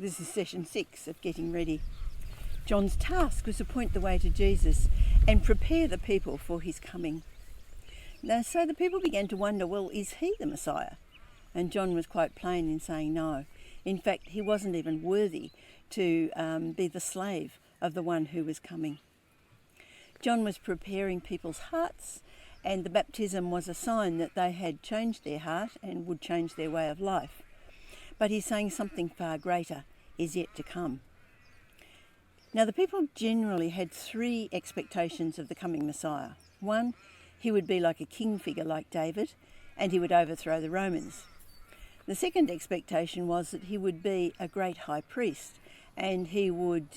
This is session 6 of Getting Ready. John's task was to point the way to Jesus and prepare the people for his coming. Now, so the people began to wonder, well, is he the Messiah? And John was quite plain in saying no. In fact, he wasn't even worthy to be the slave of the one who was coming. John was preparing people's hearts, and the baptism was a sign that they had changed their heart and would change their way of life. But he's saying something far greater is yet to come. Now, the people generally had 3 expectations of the coming Messiah. 1, he would be like a king figure like David, and he would overthrow the Romans. The second expectation was that he would be a great high priest, and he would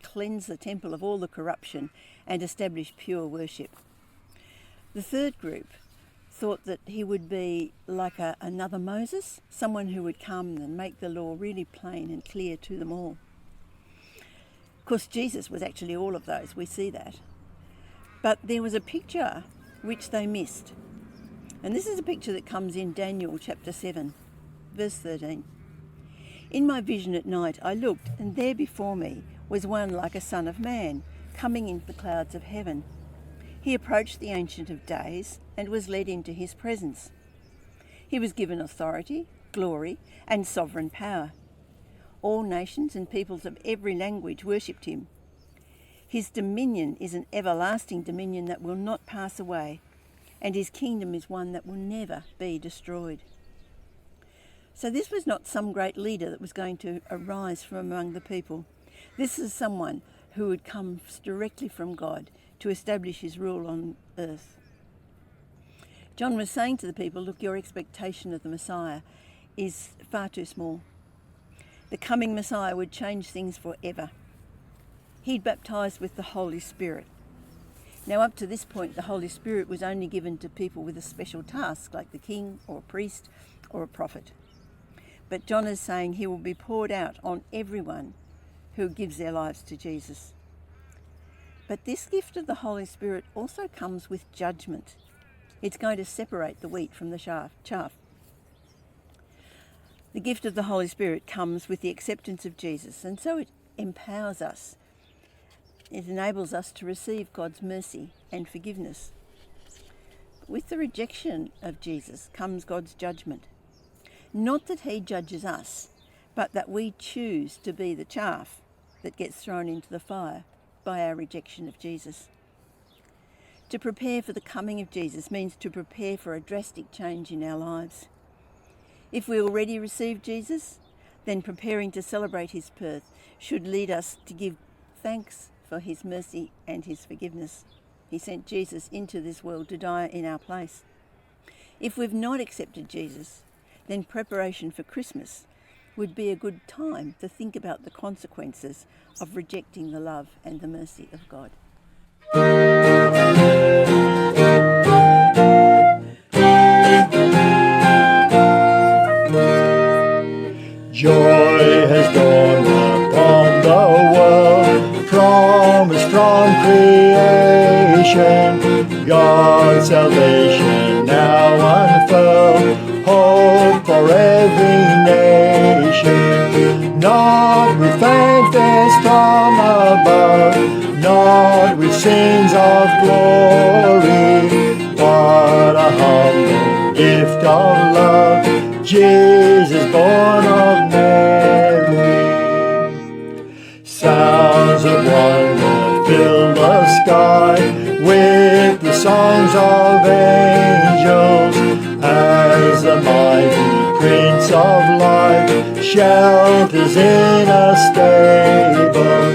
cleanse the temple of all the corruption and establish pure worship. The third group thought that he would be like another Moses, someone who would come and make the law really plain and clear to them all. Of course, Jesus was actually all of those, we see that. But there was a picture which they missed. And this is a picture that comes in Daniel chapter 7, verse 13. In my vision at night I looked, and there before me was one like a son of man, coming in the clouds of heaven. He approached the Ancient of Days and was led into his presence. He was given authority, glory, and sovereign power. All nations and peoples of every language worshipped him. His dominion is an everlasting dominion that will not pass away, and his kingdom is one that will never be destroyed. So this was not some great leader that was going to arise from among the people. This is someone who would come directly from God to establish his rule on earth. John was saying to the people, look, your expectation of the Messiah is far too small. The coming Messiah would change things forever. He'd baptise with the Holy Spirit. Now, up to this point, the Holy Spirit was only given to people with a special task, like the king or a priest or a prophet. But John is saying he will be poured out on everyone who gives their lives to Jesus. But this gift of the Holy Spirit also comes with judgment. It's going to separate the wheat from the chaff. The gift of the Holy Spirit comes with the acceptance of Jesus, and so it empowers us. It enables us to receive God's mercy and forgiveness. With the rejection of Jesus comes God's judgment. Not that he judges us, but that we choose to be the chaff that gets thrown into the fire by our rejection of Jesus. To prepare for the coming of Jesus means to prepare for a drastic change in our lives. If we already received Jesus, then preparing to celebrate his birth should lead us to give thanks for his mercy and his forgiveness. He sent Jesus into this world to die in our place. If we've not accepted Jesus, then preparation for Christmas would be a good time to think about the consequences of rejecting the love and the mercy of God. Joy has dawned upon the world, promise from creation, God's salvation now unfurled, hope for every nation, not with fanfares from above, not with scenes of glory, but a humble gift of love, Jesus born of Mary. Sounds of wonder fill the sky with the songs of angels, as the mighty Prince of Life shelters in a stable,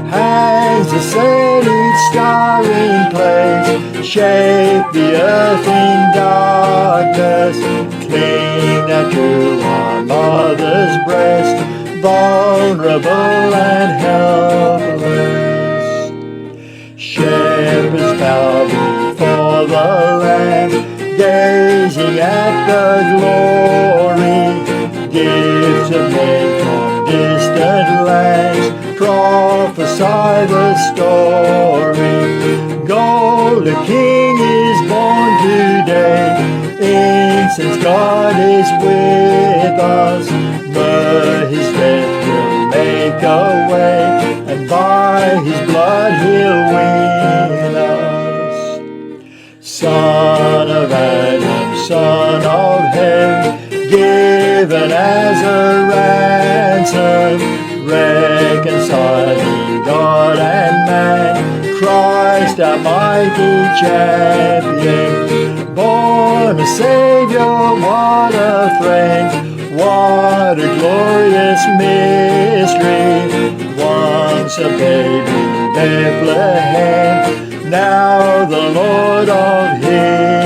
hangs the set each star in place, shape the earth in darkness, cling now to our mother's breast, vulnerable and helpless. Shepherds bow before the Lamb, gazing at the glory, gifts of men from distant lands prophesy the story. Go, the King is born today, since God is with us, but his death will take away, and by his blood he'll win us. Son of Adam, son of Ham, given as a ransom, reconciling God and man, Christ our mighty champion, born a Saviour, what a friend, what a glorious mystery, once a babe in Bethlehem, now the Lord of history.